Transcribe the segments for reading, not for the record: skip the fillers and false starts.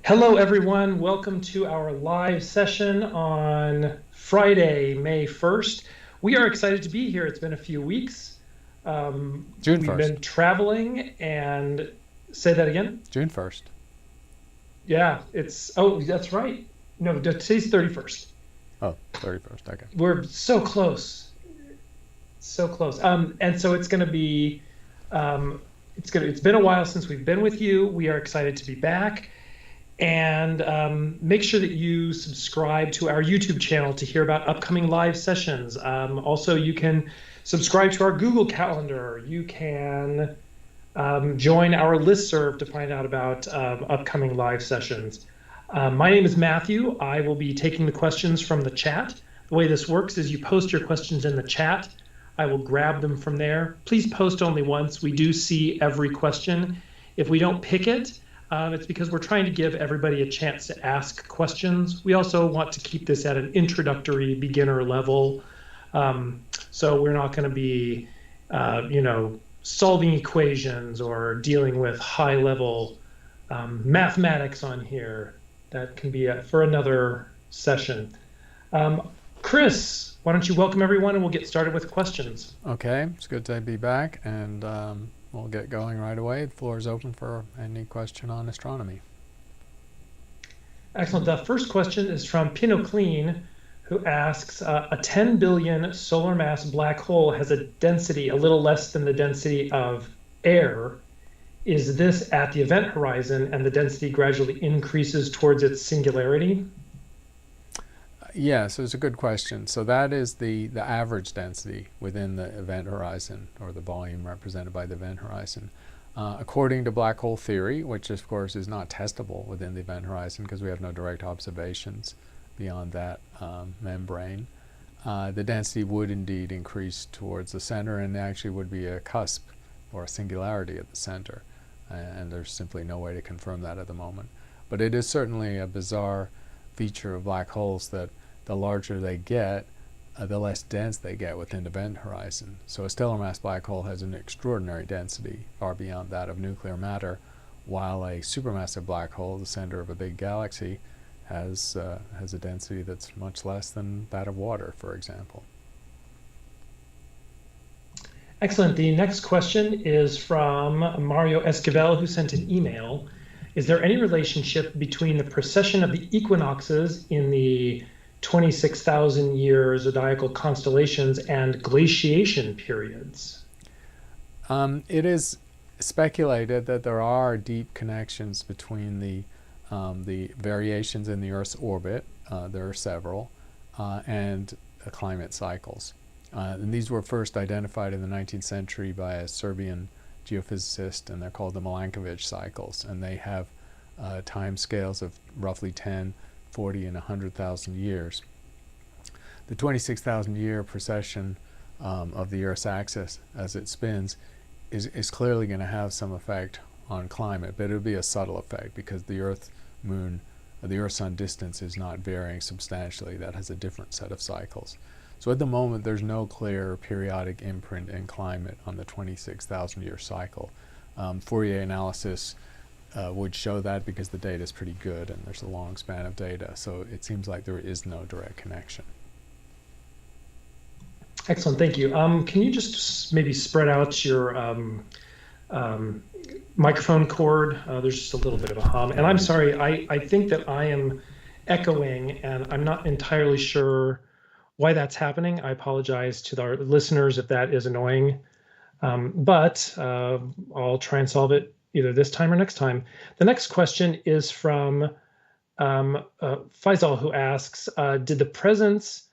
Hello, everyone. Welcome to our live session on Friday, May 1st. We are excited to be here. It's been a few weeks. June We've 1st. been traveling and say that again. June 1st. Yeah, oh, that's right. No, today's 31st. Oh, 31st. Okay. We're so close, so close. And so it's going to be, it's been a while since we've been with you. We are excited to be back. And make sure that you subscribe to our YouTube channel to hear about upcoming live sessions. Also, you can subscribe to our Google Calendar. You can join our listserv to find out about upcoming live sessions. My name is Matthew. I will be taking the questions from the chat. The way this works is you post your questions in the chat. I will grab them from there. Please post only once. We do see every question. If we don't pick it, it's because we're trying to give everybody a chance to ask questions. We also want to keep this at an introductory beginner level. So we're not going to be, solving equations or dealing with high level mathematics on here. That can be for another session. Chris, why don't you welcome everyone and we'll get started with questions. Okay, it's good to be back, and we'll get going right away. The floor is open for any question on astronomy. Excellent. The first question is from Pinoclean, who asks, a 10 billion solar mass black hole has a density a little less than the density of air. Is this at the event horizon and the density gradually increases towards its singularity? Yeah, so it's a good question. So that is the average density within the event horizon, or the volume represented by the event horizon. According to black hole theory, which of course is not testable within the event horizon because we have no direct observations beyond that membrane, the density would indeed increase towards the center, and actually would be a cusp or a singularity at the center. And there's simply no way to confirm that at the moment. But it is certainly a bizarre feature of black holes that the larger they get, the less dense they get within the event horizon. So a stellar mass black hole has an extraordinary density, far beyond that of nuclear matter, while a supermassive black hole, the center of a big galaxy, has a density that's much less than that of water, for example. Excellent. The next question is from Mario Esquivel, who sent an email. Is there any relationship between the precession of the equinoxes in the 26,000 year zodiacal constellations and glaciation periods? It is speculated that there are deep connections between the variations in the Earth's orbit, there are several, and climate cycles. And these were first identified in the 19th century by a Serbian geophysicist, and they're called the Milankovitch cycles, and they have time scales of roughly 10, 40, and 100,000 years. The 26,000 year precession of the Earth's axis as it spins is clearly going to have some effect on climate, but it'll be a subtle effect because the Earth-Sun distance is not varying substantially. That has a different set of cycles. So at the moment, there's no clear periodic imprint in climate on the 26,000 year cycle. Fourier analysis would show that because the data is pretty good and there's a long span of data. So it seems like there is no direct connection. Excellent, thank you. Can you just maybe spread out your microphone cord? There's just a little bit of a hum. And I'm sorry, I think that I am echoing and I'm not entirely sure why that's happening. I apologize to our listeners if that is annoying, but I'll try and solve it either this time or next time. The next question is from Faisal, who asks, did the presence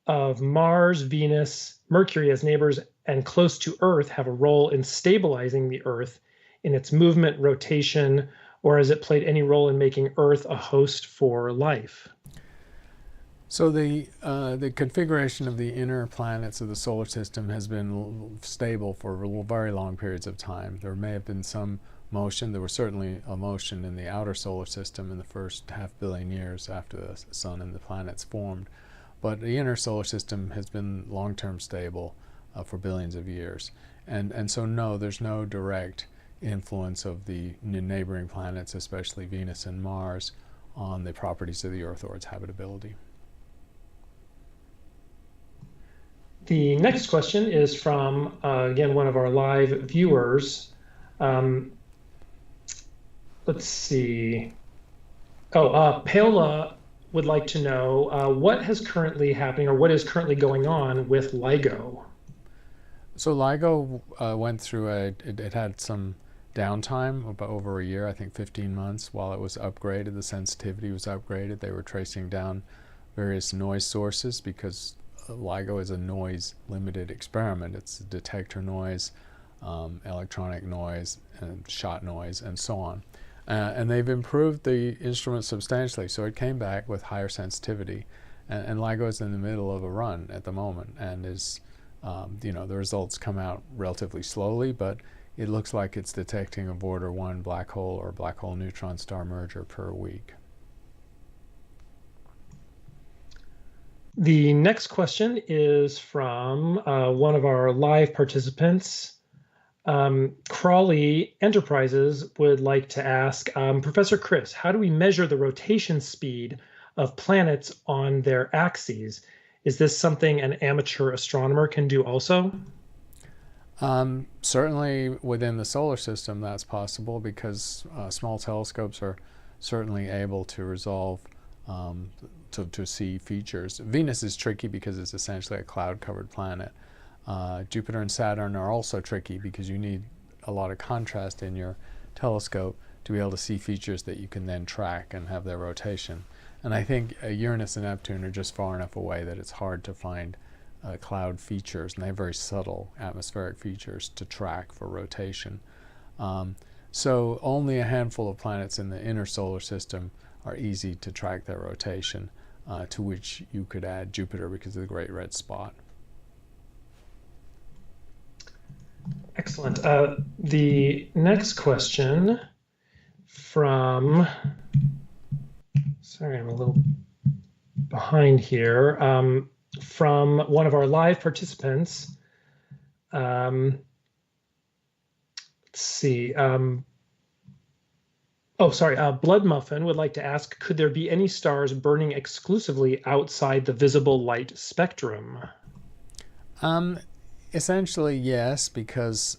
of Mars, Venus, Mercury as neighbors and close to Earth have a role in stabilizing the Earth in its movement, rotation, or has it played any role in making Earth a host for life? So the configuration of the inner planets of the solar system has been stable for very long periods of time. There may have been some motion. There was certainly a motion in the outer solar system in the first half billion years after the sun and the planets formed. But the inner solar system has been long-term stable for billions of years. And so no, there's no direct influence of the neighboring planets, especially Venus and Mars, on the properties of the Earth or its habitability. The next question is from, again, one of our live viewers. Let's see. Paola would like to know what is currently happening or what is currently going on with LIGO. So LIGO went through it had some downtime, about over a year, I think 15 months, while it was upgraded. The sensitivity was upgraded. They were tracing down various noise sources because LIGO is a noise-limited experiment. It's detector noise, electronic noise, and shot noise, and so on. And they've improved the instrument substantially, so it came back with higher sensitivity. And LIGO is in the middle of a run at the moment, and is, the results come out relatively slowly, but it looks like it's detecting a Border 1 black hole or black hole neutron star merger per week. The next question is from one of our live participants. Crawley Enterprises would like to ask, Professor Chris, how do we measure the rotation speed of planets on their axes? Is this something an amateur astronomer can do also? Certainly within the solar system that's possible, because small telescopes are certainly able to resolve to see features. Venus is tricky because it's essentially a cloud-covered planet. Jupiter and Saturn are also tricky because you need a lot of contrast in your telescope to be able to see features that you can then track and have their rotation. And I think Uranus and Neptune are just far enough away that it's hard to find cloud features, and they have very subtle atmospheric features to track for rotation. So only a handful of planets in the inner solar system are easy to track their rotation, to which you could add Jupiter because of the Great Red Spot. Excellent. The next question from, sorry, I'm a little behind here, from one of our live participants. Let's see. Blood Muffin would like to ask, could there be any stars burning exclusively outside the visible light spectrum? Essentially, yes, because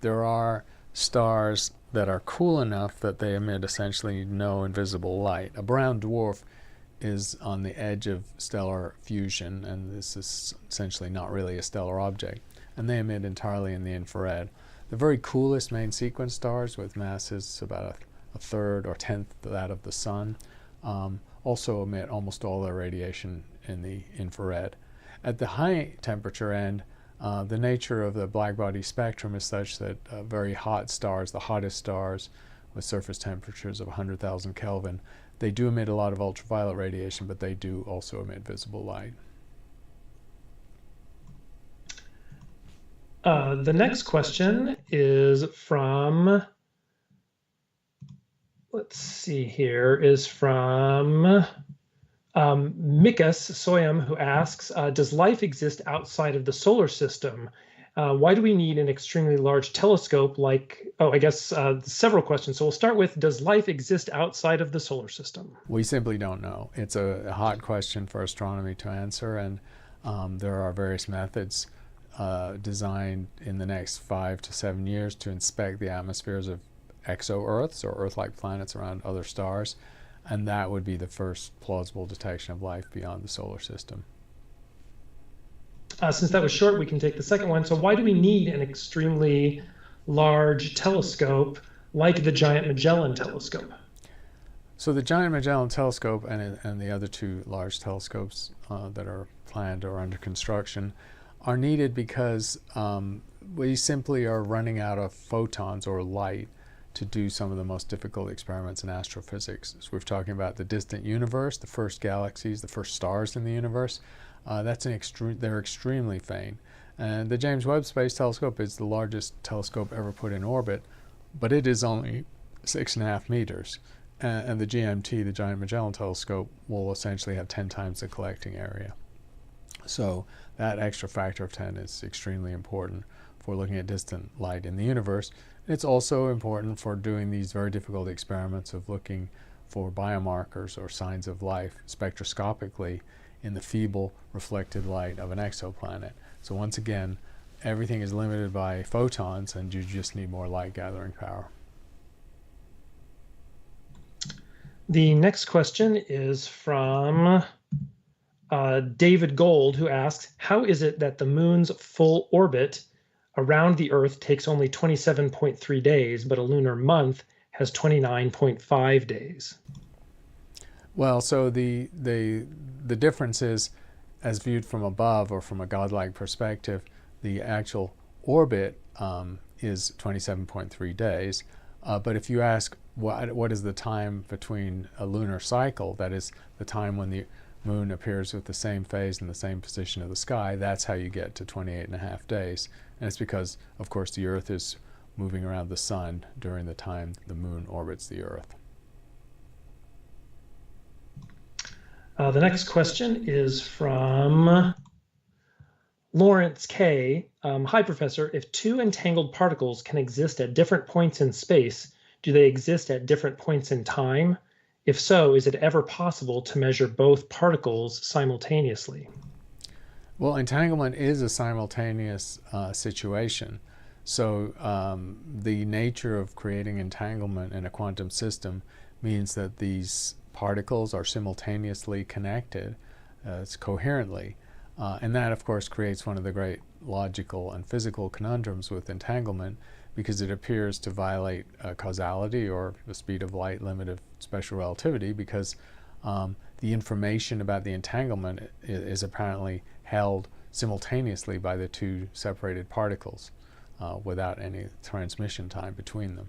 there are stars that are cool enough that they emit essentially no invisible light. A brown dwarf is on the edge of stellar fusion, and this is essentially not really a stellar object, and they emit entirely in the infrared. The very coolest main sequence stars, with masses about a third or tenth that of the Sun, also emit almost all their radiation in the infrared. At the high temperature end, the nature of the blackbody spectrum is such that very hot stars, the hottest stars with surface temperatures of 100,000 Kelvin, they do emit a lot of ultraviolet radiation, but they do also emit visible light. The next question is from, let's see here, is from Mikas Soyam, who asks, does life exist outside of the solar system? Why do we need an extremely large telescope like, several questions. So we'll start with, does life exist outside of the solar system? We simply don't know. It's a hot question for astronomy to answer, and there are various methods designed in the next 5 to 7 years to inspect the atmospheres of exo-Earths or Earth-like planets around other stars, and that would be the first plausible detection of life beyond the solar system. Since that was short, we can take the second one. So why do we need an extremely large telescope like the Giant Magellan Telescope? So the Giant Magellan Telescope and the other two large telescopes that are planned or under construction are needed because we simply are running out of photons or light to do some of the most difficult experiments in astrophysics. So we're talking about the distant universe, the first galaxies, the first stars in the universe. They're extremely faint. And the James Webb Space Telescope is the largest telescope ever put in orbit, but it is only 6.5 meters. And the GMT, the Giant Magellan Telescope, will essentially have 10 times the collecting area. So that extra factor of 10 is extremely important for looking at distant light in the universe. It's also important for doing these very difficult experiments of looking for biomarkers or signs of life spectroscopically in the feeble reflected light of an exoplanet. So once again, everything is limited by photons, and you just need more light gathering power. The next question is from David Gold, who asks, how is it that the moon's full orbit around the Earth takes only 27.3 days, but a lunar month has 29.5 days? Well, so the difference is, as viewed from above or from a godlike perspective, the actual orbit is 27.3 days. But if you ask what is the time between a lunar cycle, that is the time when the moon appears with the same phase in the same position of the sky, that's how you get to 28.5 days. And it's because, of course, the Earth is moving around the sun during the time the moon orbits the Earth. The next question is from Lawrence K. Hi, Professor. If two entangled particles can exist at different points in space, do they exist at different points in time? If so, is it ever possible to measure both particles simultaneously? Well, entanglement is a simultaneous situation. So the nature of creating entanglement in a quantum system means that these particles are simultaneously connected coherently. And that, of course, creates one of the great logical and physical conundrums with entanglement, because it appears to violate causality, or the speed of light limit of special relativity, because the information about the entanglement is apparently held simultaneously by the two separated particles without any transmission time between them.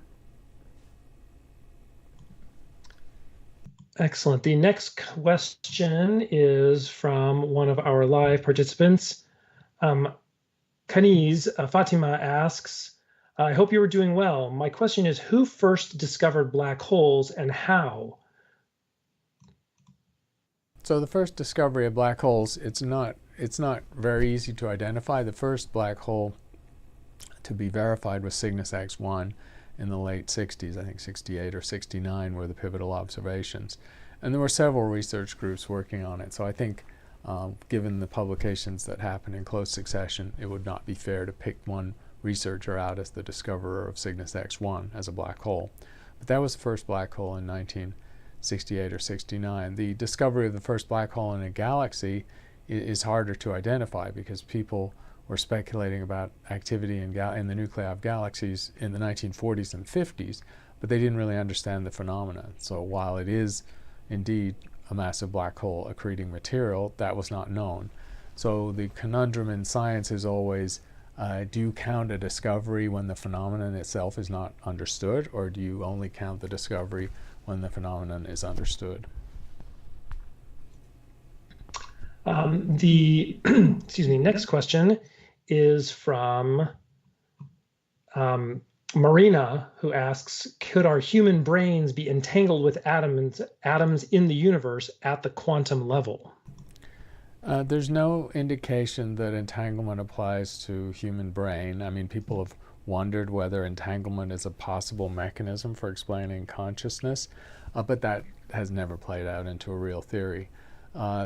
Excellent. The next question is from one of our live participants. Kaniz Fatima asks, I hope you are doing well. My question is, who first discovered black holes and how? So the first discovery of black holes, it's not very easy to identify. The first black hole to be verified was Cygnus X1 in the late 60s, I think 68 or 69 were the pivotal observations. And there were several research groups working on it. So I think given the publications that happened in close succession, it would not be fair to pick one researcher out as the discoverer of Cygnus X1 as a black hole. But that was the first black hole in 1968 or 69. The discovery of the first black hole in a galaxy is harder to identify, because people were speculating about activity in the nuclei of galaxies in the 1940s and 50s, but they didn't really understand the phenomena. So while it is indeed a massive black hole accreting material, that was not known. So the conundrum in science is always, do you count a discovery when the phenomenon itself is not understood, or do you only count the discovery when the phenomenon is understood? The next question is from Marina, who asks, could our human brains be entangled with atoms in the universe at the quantum level? There's no indication that entanglement applies to human brain. I mean, people have wondered whether entanglement is a possible mechanism for explaining consciousness, but that has never played out into a real theory.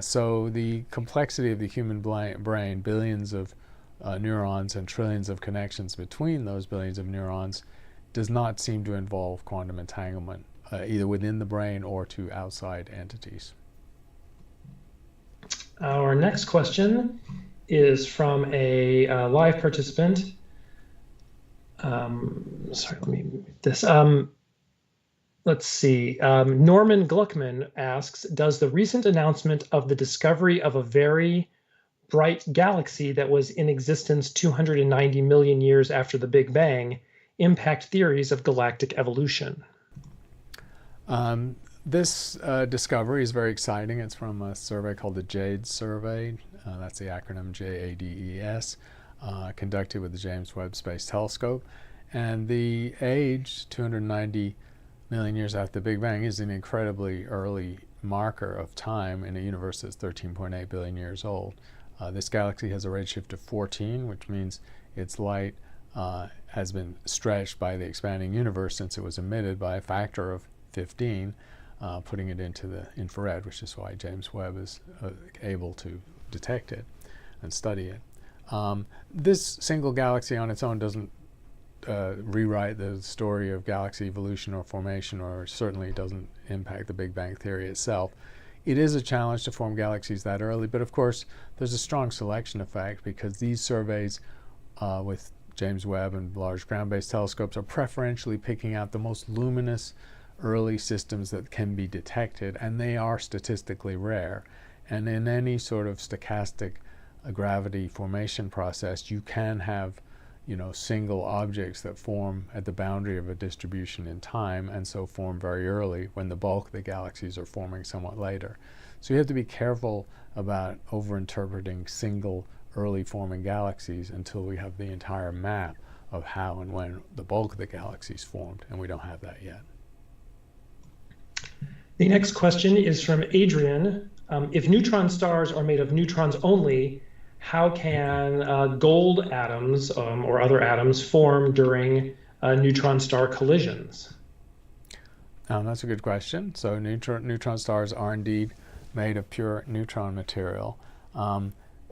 So the complexity of the human brain, billions of neurons and trillions of connections between those billions of neurons, does not seem to involve quantum entanglement, either within the brain or to outside entities. Our next question is from a live participant. Sorry, let me move this. Let's see. Norman Gluckman asks, does the recent announcement of the discovery of a very bright galaxy that was in existence 290 million years after the Big Bang impact theories of galactic evolution? This discovery is very exciting. It's from a survey called the JADES survey. That's the acronym JADES, conducted with the James Webb Space Telescope. And the age, 290 million years after the Big Bang, is an incredibly early marker of time in a universe that's 13.8 billion years old. This galaxy has a redshift of 14, which means its light has been stretched by the expanding universe since it was emitted by a factor of 15, putting it into the infrared, which is why James Webb is able to detect it and study it. This single galaxy on its own doesn't rewrite the story of galaxy evolution or formation, or certainly doesn't impact the Big Bang Theory itself. It is a challenge to form galaxies that early, but of course there's a strong selection effect because these surveys with James Webb and large ground-based telescopes are preferentially picking out the most luminous early systems that can be detected, and they are statistically rare. And in any sort of stochastic gravity formation process, you can have single objects that form at the boundary of a distribution in time, and so form very early when the bulk of the galaxies are forming somewhat later. So you have to be careful about overinterpreting single early forming galaxies until we have the entire map of how and when the bulk of the galaxies formed, and we don't have that yet. The next question is from Adrian. If neutron stars are made of neutrons only, how can gold atoms or other atoms form during neutron star collisions? That's a good question. So neutron stars are indeed made of pure neutron material.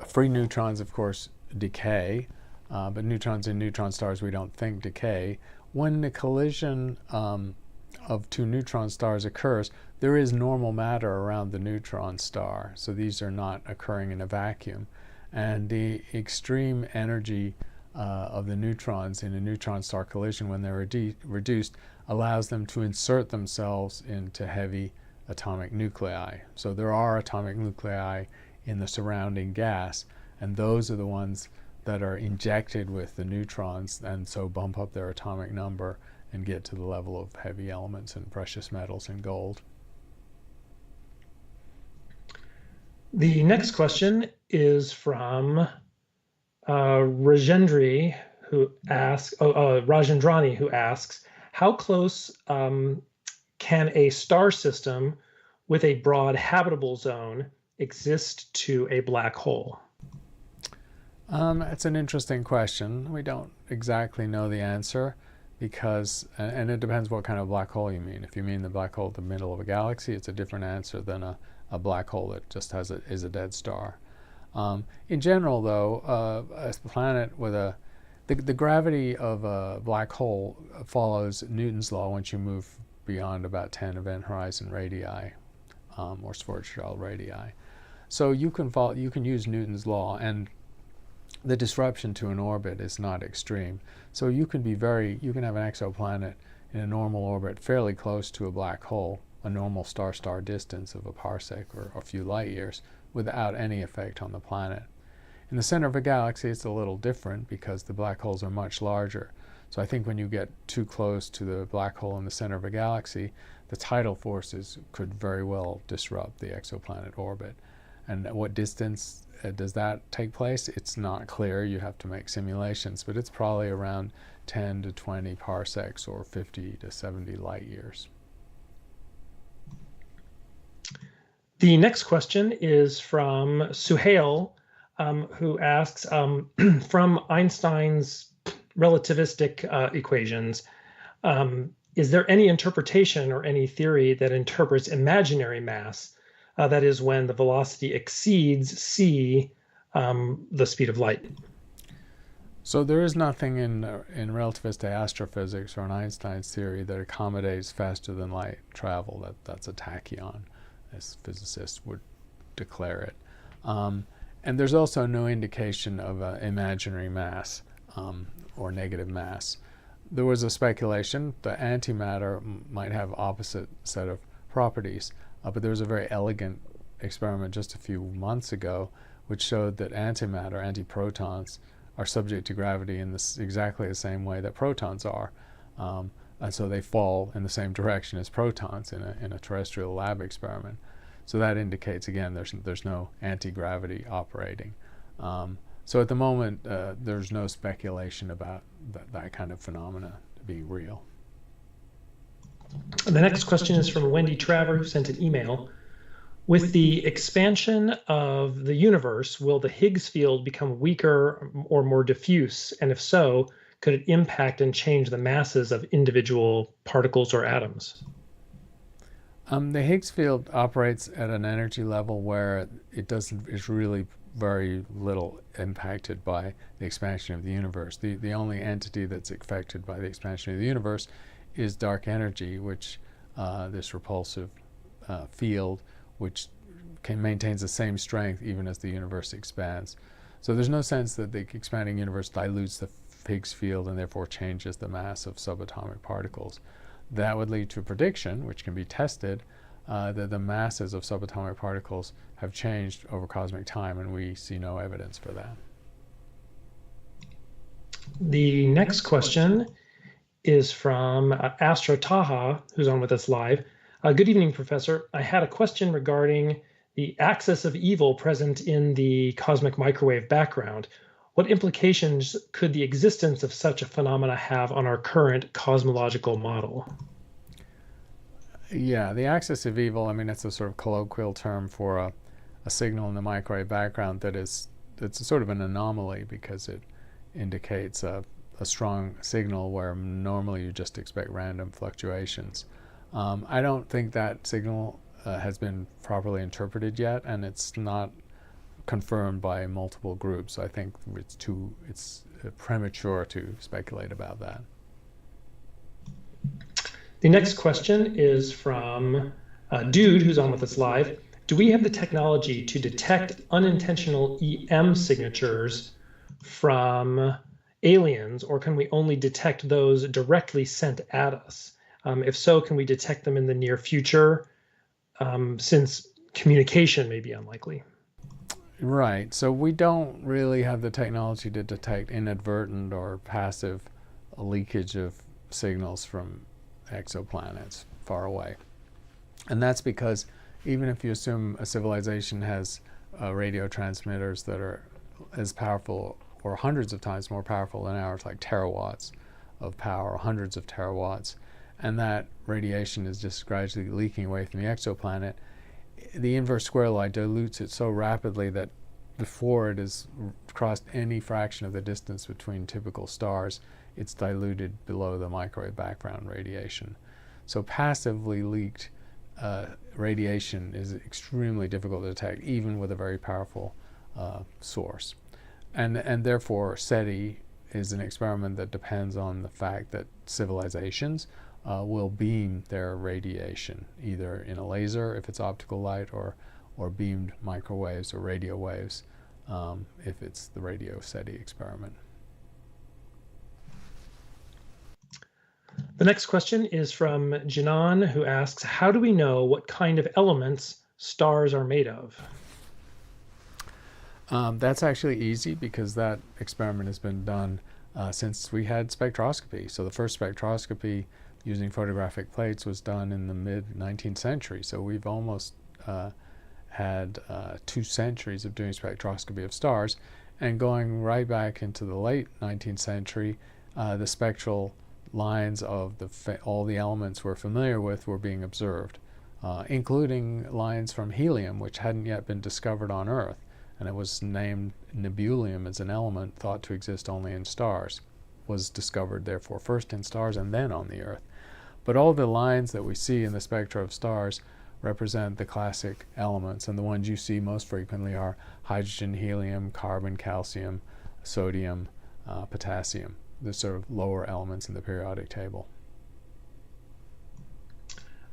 Free neutrons, of course, decay, but neutrons in neutron stars we don't think decay. When the collision of two neutron stars occurs, there is normal matter around the neutron star, so these are not occurring in a vacuum. And the extreme energy of the neutrons in a neutron star collision, when they're reduced, allows them to insert themselves into heavy atomic nuclei. So there are atomic nuclei in the surrounding gas, and those are the ones that are injected with the neutrons, and so bump up their atomic number and get to the level of heavy elements and precious metals and gold. The next question is from Rajendrani, who asks, how close can a star system with a broad habitable zone exist to a black hole? It's an interesting question. We don't exactly know the answer because, and it depends what kind of black hole you mean. If you mean the black hole at the middle of a galaxy, it's a different answer than a black hole that just is a dead star. In general, though, a planet with the gravity of a black hole follows Newton's law once you move beyond about 10 event horizon radii, or Schwarzschild radii. So you can use Newton's law, and the disruption to an orbit is not extreme. So you can have an exoplanet in a normal orbit fairly close to a black hole, a normal star-star distance of a parsec or a few light years, without any effect on the planet. In the center of a galaxy, it's a little different because the black holes are much larger. So I think when you get too close to the black hole in the center of a galaxy, the tidal forces could very well disrupt the exoplanet orbit. And at what distance does that take place? It's not clear. You have to make simulations, but it's probably around 10 to 20 parsecs or 50 to 70 light years. The next question is from Suhail, who asks, from Einstein's relativistic equations, is there any interpretation or any theory that interprets imaginary mass, that is when the velocity exceeds c, the speed of light? So there is nothing in relativistic astrophysics or in Einstein's theory that accommodates faster than light travel. That's a tachyon, as physicists would declare it. And there's also no indication of imaginary mass or negative mass. There was a speculation that antimatter might have opposite set of properties, but there was a very elegant experiment just a few months ago which showed that antimatter, antiprotons, are subject to gravity in exactly the same way that protons are. And so they fall in the same direction as protons in a terrestrial lab experiment. So that indicates, again, there's no anti-gravity operating. So at the moment, there's no speculation about that kind of phenomena being real. The next question is from Wendy Traver, who sent an email. With the expansion of the universe, will the Higgs field become weaker or more diffuse? And if so, could it impact and change the masses of individual particles or atoms? The Higgs field operates at an energy level where is really very little impacted by the expansion of the universe. The only entity that's affected by the expansion of the universe is dark energy, which this repulsive field, which maintains the same strength even as the universe expands. So there's no sense that the expanding universe dilutes the Higgs field and therefore changes the mass of subatomic particles. That would lead to a prediction, which can be tested, that the masses of subatomic particles have changed over cosmic time, and we see no evidence for that. The next question is from Astro Taha, who's on with us live. Good evening, Professor. I had a question regarding the axis of evil present in the cosmic microwave background. What implications could the existence of such a phenomena have on our current cosmological model? Yeah, the axis of evil, I mean, it's a sort of colloquial term for a signal in the microwave background it's a sort of an anomaly because it indicates a strong signal where normally you just expect random fluctuations. I don't think that signal has been properly interpreted yet, and it's not confirmed by multiple groups. I think it's premature to speculate about that. The next question is from a dude who's on with us live. Do we have the technology to detect unintentional EM signatures from aliens, or can we only detect those directly sent at us? If so, can we detect them in the near future, since communication may be unlikely? Right. So we don't really have the technology to detect inadvertent or passive leakage of signals from exoplanets far away. And that's because even if you assume a civilization has radio transmitters that are as powerful or hundreds of times more powerful than ours, like terawatts of power, hundreds of terawatts, and that radiation is just gradually leaking away from the exoplanet, the inverse square law dilutes it so rapidly that before it has crossed any fraction of the distance between typical stars, it's diluted below the microwave background radiation. So passively leaked radiation is extremely difficult to detect, even with a very powerful source. And therefore, SETI is an experiment that depends on the fact that civilizations will beam their radiation, either in a laser if it's optical light, or beamed microwaves or radio waves if it's the radio SETI experiment. The next question is from Janan, who asks, how do we know what kind of elements stars are made of? That's actually easy because that experiment has been done since we had spectroscopy. So the first spectroscopy using photographic plates was done in the mid-19th century. So we've almost had 2 centuries of doing spectroscopy of stars. And going right back into the late 19th century, the spectral lines of all the elements we're familiar with were being observed, including lines from helium, which hadn't yet been discovered on Earth. And it was named nebulium as an element thought to exist only in stars, was discovered therefore first in stars and then on the Earth. But all the lines that we see in the spectra of stars represent the classic elements, and the ones you see most frequently are hydrogen, helium, carbon, calcium, sodium, potassium, the sort of lower elements in the periodic table.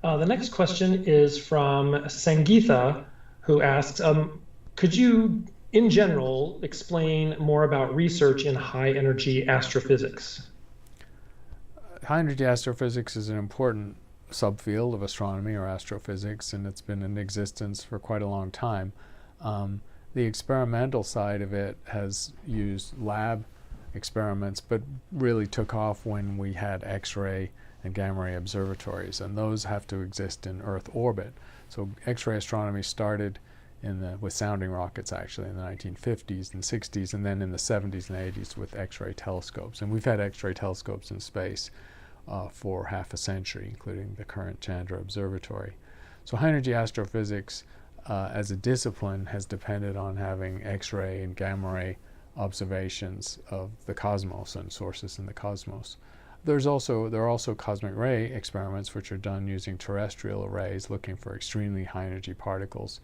The next question is from Sangeetha, who asks, could you, in general, explain more about research in high-energy astrophysics? High-energy astrophysics is an important subfield of astronomy or astrophysics, and it's been in existence for quite a long time. The experimental side of it has used lab experiments, but really took off when we had X-ray and gamma ray observatories, and those have to exist in Earth orbit. So X-ray astronomy started with sounding rockets actually in the 1950s and 60s, and then in the 70s and 80s with X-ray telescopes. And we've had X-ray telescopes in space for half a century, including the current Chandra Observatory. So high-energy astrophysics as a discipline has depended on having X-ray and gamma ray observations of the cosmos and sources in the cosmos. There are also cosmic ray experiments which are done using terrestrial arrays looking for extremely high energy particles,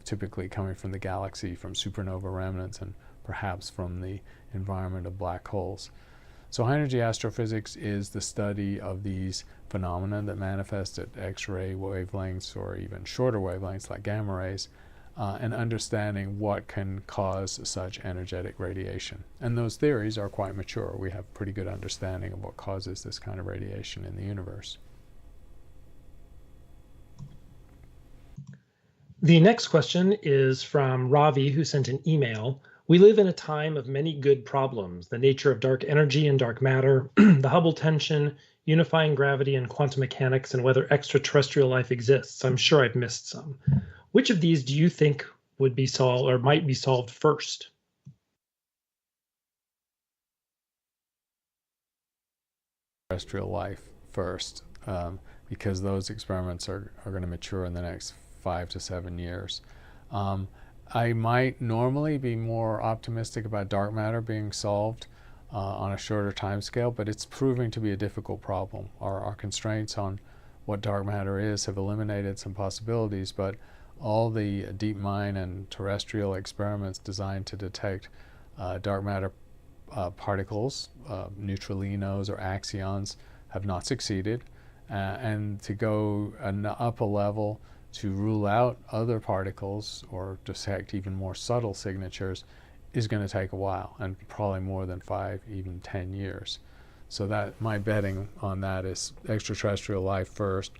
typically coming from the galaxy, from supernova remnants, and perhaps from the environment of black holes. So high energy astrophysics is the study of these phenomena that manifest at X-ray wavelengths or even shorter wavelengths like gamma rays, and understanding what can cause such energetic radiation. And those theories are quite mature. We have pretty good understanding of what causes this kind of radiation in the universe. The next question is from Ravi, who sent an email. We live in a time of many good problems: the nature of dark energy and dark matter, the Hubble tension, unifying gravity and quantum mechanics, and whether extraterrestrial life exists. I'm sure I've missed some. Which of these do you think would be solved or might be solved first? Terrestrial life first, because those experiments are going to mature in the next 5 to 7 years. I might normally be more optimistic about dark matter being solved on a shorter time scale, but it's proving to be a difficult problem. Our constraints on what dark matter is have eliminated some possibilities, but all the deep mine and terrestrial experiments designed to detect dark matter particles, neutralinos or axions, have not succeeded. And to go up a level to rule out other particles or detect even more subtle signatures is going to take a while, and probably more than 5, even 10 years. So that my betting on that is extraterrestrial life first,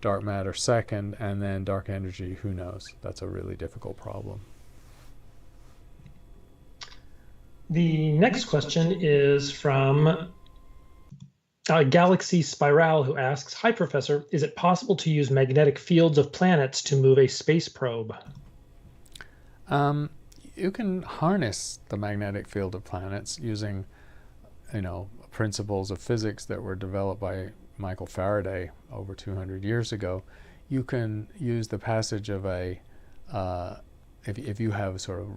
dark matter second, and then dark energy, who knows? That's a really difficult problem. The next question is from Galaxy Spiral, who asks, "Hi, Professor. Is it possible to use magnetic fields of planets to move a space probe?" You can harness the magnetic field of planets using, principles of physics that were developed by Michael Faraday over 200 years ago. You can use the passage of if you have sort of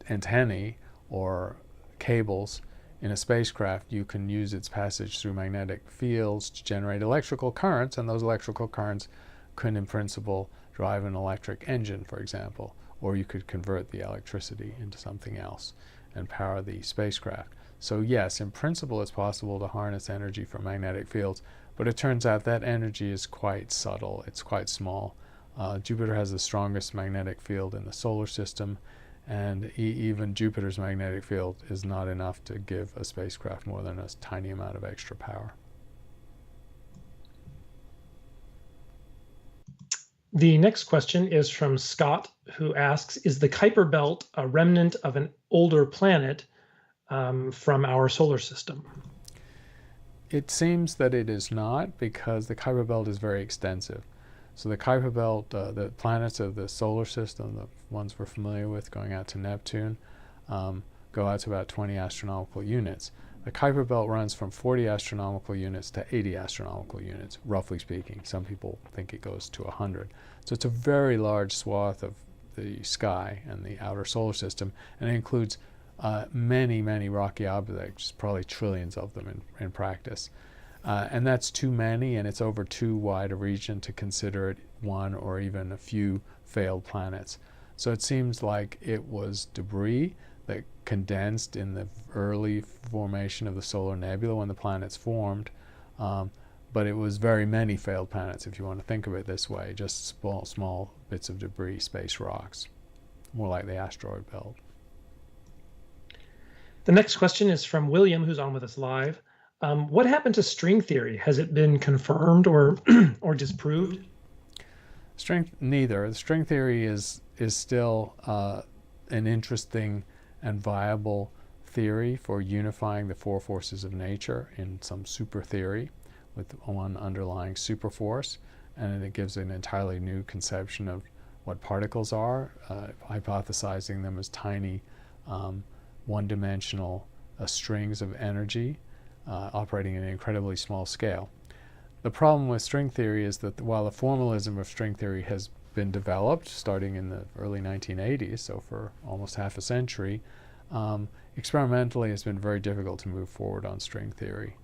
antennae or cables in a spacecraft, you can use its passage through magnetic fields to generate electrical currents, and those electrical currents can, in principle, drive an electric engine, for example, or you could convert the electricity into something else and power the spacecraft. So yes, in principle, it's possible to harness energy from magnetic fields, but it turns out that energy is quite subtle. It's quite small. Jupiter has the strongest magnetic field in the solar system, and even Jupiter's magnetic field is not enough to give a spacecraft more than a tiny amount of extra power. The next question is from Scott, who asks, "Is the Kuiper Belt a remnant of an older planet from our solar system?" It seems that it is not, because the Kuiper Belt is very extensive. So the Kuiper Belt, the planets of the solar system, the ones we're familiar with going out to Neptune, go out to about 20 astronomical units. The Kuiper Belt runs from 40 astronomical units to 80 astronomical units, roughly speaking. Some people think it goes to 100. So it's a very large swath of the sky and the outer solar system, and it includes many, many rocky objects, probably trillions of them in practice. And that's too many, and it's over too wide a region to consider it one or even a few failed planets. So it seems like it was debris that condensed in the early formation of the solar nebula when the planets formed, but it was very many failed planets, if you want to think of it this way, just small bits of debris, space rocks, more like the asteroid belt. The next question is from William, who's on with us live. What happened to string theory? Has it been confirmed or disproved? Neither. The string theory is still an interesting and viable theory for unifying the four forces of nature in some super theory with one underlying super force, and it gives an entirely new conception of what particles are, hypothesizing them as tiny one-dimensional strings of energy operating at an incredibly small scale. The problem with string theory is that while the formalism of string theory has been developed starting in the early 1980s, so for almost half a century, Experimentally, it's been very difficult to move forward on string theory.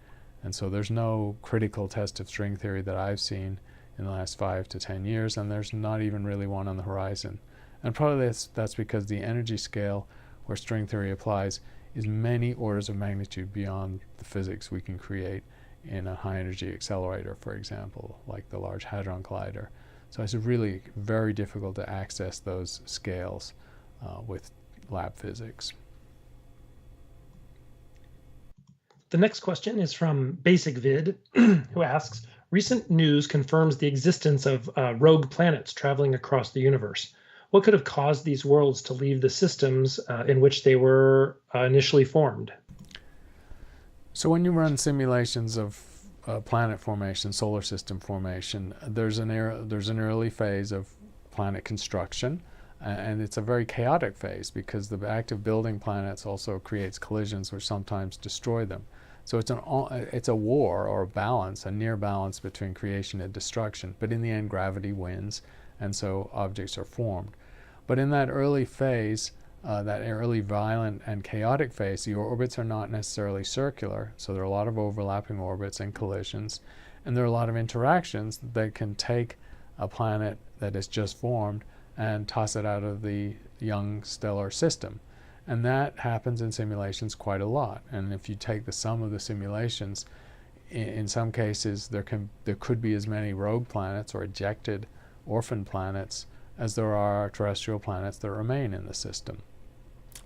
And so there's no critical test of string theory that I've seen in the last 5 to 10 years, and there's not even really one on the horizon. And probably that's because the energy scale where string theory applies is many orders of magnitude beyond the physics we can create in a high energy accelerator, for example, like the Large Hadron Collider. So it's really very difficult to access those scales with lab physics. The next question is from Basic Vid, who asks, recent news confirms the existence of rogue planets traveling across the universe. What could have caused these worlds to leave the systems in which they were initially formed? So when you run simulations of planet formation, solar system formation, there's an early phase of planet construction, and it's a very chaotic phase because the act of building planets also creates collisions which sometimes destroy them. So it's a war or a balance, a near balance between creation and destruction. But in the end, gravity wins, and so objects are formed. But in that early phase, that early violent and chaotic phase, the orbits are not necessarily circular, so there are a lot of overlapping orbits and collisions, and there are a lot of interactions that can take a planet that is just formed and toss it out of the young stellar system. And that happens in simulations quite a lot. And if you take the sum of the simulations, in some cases there could be as many rogue planets or ejected orphan planets as there are terrestrial planets that remain in the system.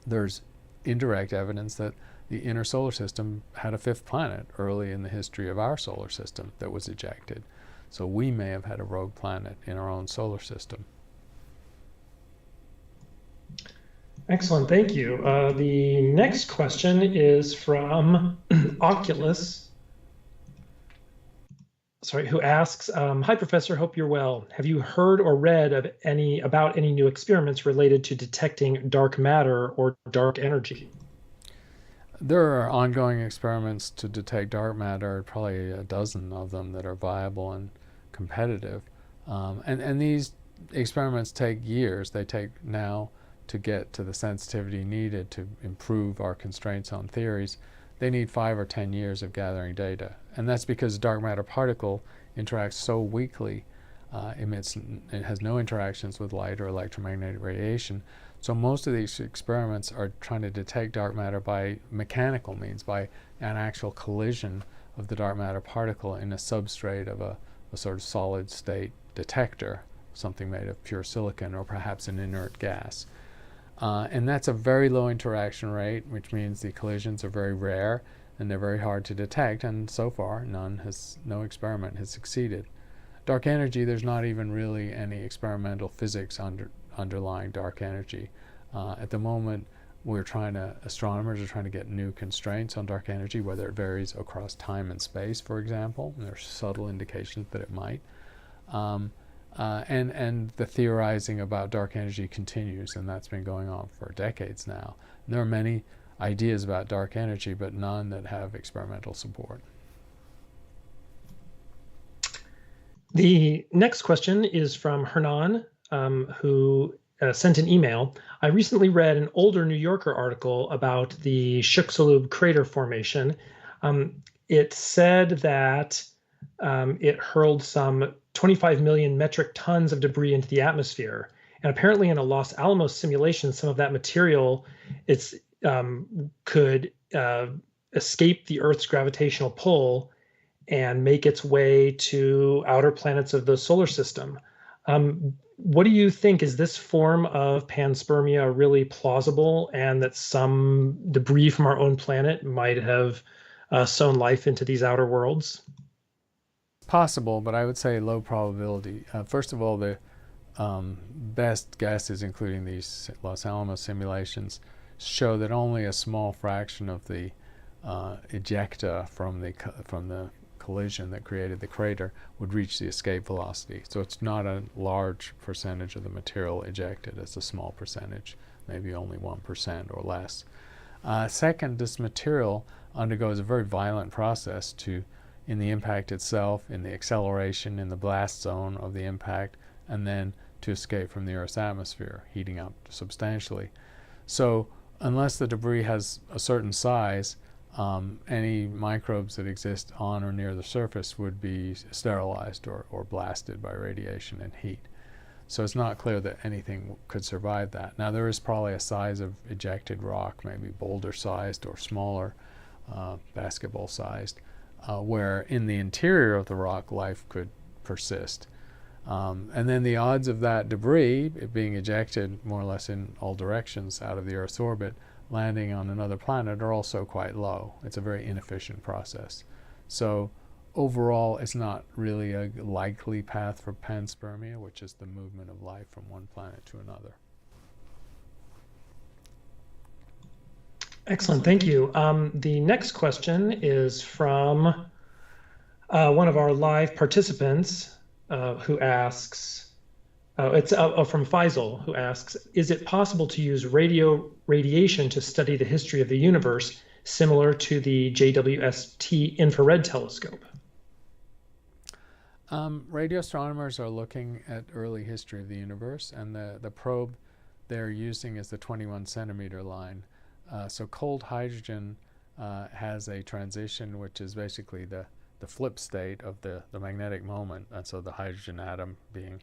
There's indirect evidence that the inner solar system had a fifth planet early in the history of our solar system that was ejected. So we may have had a rogue planet in our own solar system. Excellent, thank you. The next question is from Oculus, who asks, hi Professor, hope you're well. Have you heard or read of about any new experiments related to detecting dark matter or dark energy? There are ongoing experiments to detect dark matter, probably a dozen of them that are viable and competitive. And these experiments take years. They take now to get to the sensitivity needed to improve our constraints on theories. They need 5 or 10 years of gathering data. And that's because dark matter particle interacts so weakly, it has no interactions with light or electromagnetic radiation. So most of these experiments are trying to detect dark matter by mechanical means, by an actual collision of the dark matter particle in a substrate of a sort of solid state detector, something made of pure silicon or perhaps an inert gas. And that's a very low interaction rate, which means the collisions are very rare and they're very hard to detect, and so far no experiment has succeeded. Dark energy, there's not even really any experimental physics underlying dark energy. At the moment, astronomers are trying to get new constraints on dark energy, whether it varies across time and space, for example. And there's subtle indications that it might. And the theorizing about dark energy continues, and that's been going on for decades now. And there are many ideas about dark energy, but none that have experimental support. The next question is from Hernan, who sent an email. I recently read an older New Yorker article about the Chicxulub crater formation. It said that it hurled some 25 million metric tons of debris into the atmosphere. And apparently in a Los Alamos simulation, some of that material could escape the Earth's gravitational pull and make its way to outer planets of the solar system. What do you think? Is this form of panspermia really plausible, and that some debris from our own planet might have sown life into these outer worlds? Possible, but I would say low probability. First of all, the best guesses, including these Los Alamos simulations, show that only a small fraction of the ejecta from the collision that created the crater would reach the escape velocity. So it's not a large percentage of the material ejected. It's a small percentage, maybe only 1% or less. Second, this material undergoes a very violent process in the impact itself, in the acceleration, in the blast zone of the impact, and then to escape from the Earth's atmosphere, heating up substantially. So unless the debris has a certain size, any microbes that exist on or near the surface would be sterilized or blasted by radiation and heat. So it's not clear that anything could survive that. Now there is probably a size of ejected rock, maybe boulder-sized or smaller, basketball-sized, where in the interior of the rock life could persist. And then the odds of that debris being ejected more or less in all directions out of the Earth's orbit, landing on another planet, are also quite low. It's a very inefficient process. So overall, it's not really a likely path for panspermia, which is the movement of life from one planet to another. Excellent, thank you. The next question is from one of our live participants who asks, it's from Faisal, who asks, is it possible to use radio radiation to study the history of the universe, similar to the JWST infrared telescope? Radio astronomers are looking at early history of the universe, and the probe they're using is the 21 centimeter line. So cold hydrogen has a transition which is basically the flip state of the magnetic moment, and so the hydrogen atom being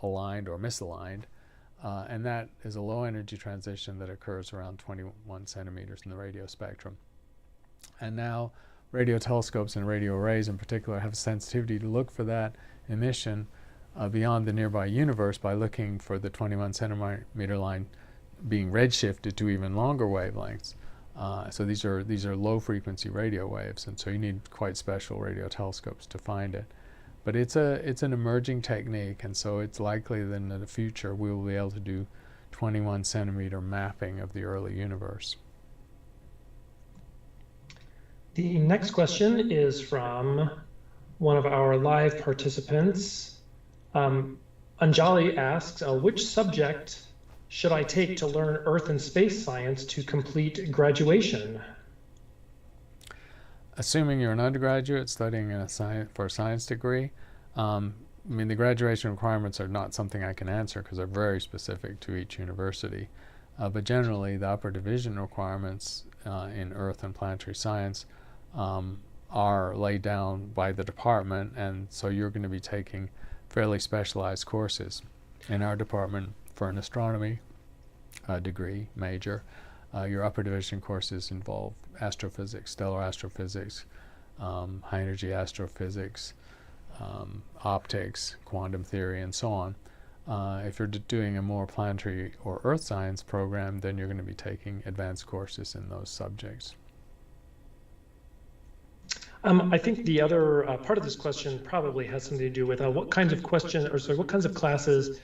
aligned or misaligned, and that is a low energy transition that occurs around 21 centimeters in the radio spectrum. And now radio telescopes and radio arrays in particular have sensitivity to look for that emission beyond the nearby universe by looking for the 21 centimeter line being redshifted to even longer wavelengths. So these are low frequency radio waves, and so you need quite special radio telescopes to find it. But it's an emerging technique, and so it's likely that in the future we will be able to do 21 centimeter mapping of the early universe. The next question is from one of our live participants. Anjali asks, which subject should I take to learn Earth and space science to complete graduation? Assuming you're an undergraduate studying for a science degree, I mean, the graduation requirements are not something I can answer because they're very specific to each university. But generally, the upper division requirements in Earth and planetary science are laid down by the department, and so you're going to be taking fairly specialized courses. In our department, for an astronomy degree major, your upper division courses involve astrophysics, stellar astrophysics, high energy astrophysics, optics, quantum theory, and so on. If you're doing a more planetary or earth science program, then you're going to be taking advanced courses in those subjects. I think the other part of this question probably has something to do with what kinds of what kinds of classes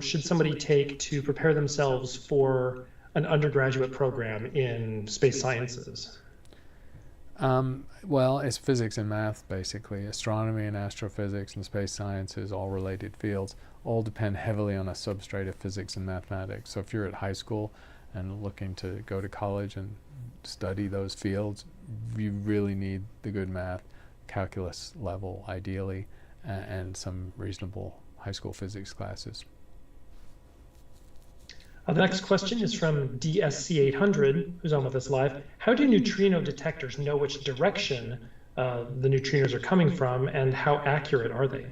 should somebody take to prepare themselves for an undergraduate program in space sciences? Well, it's physics and math, basically. Astronomy and astrophysics and space sciences, all related fields, all depend heavily on a substrate of physics and mathematics. So if you're at high school and looking to go to college and study those fields, you really need the good math, calculus level ideally, and some reasonable high school physics classes. The next question is from DSC800, who's on with us live. How do neutrino detectors know which direction the neutrinos are coming from, and how accurate are they?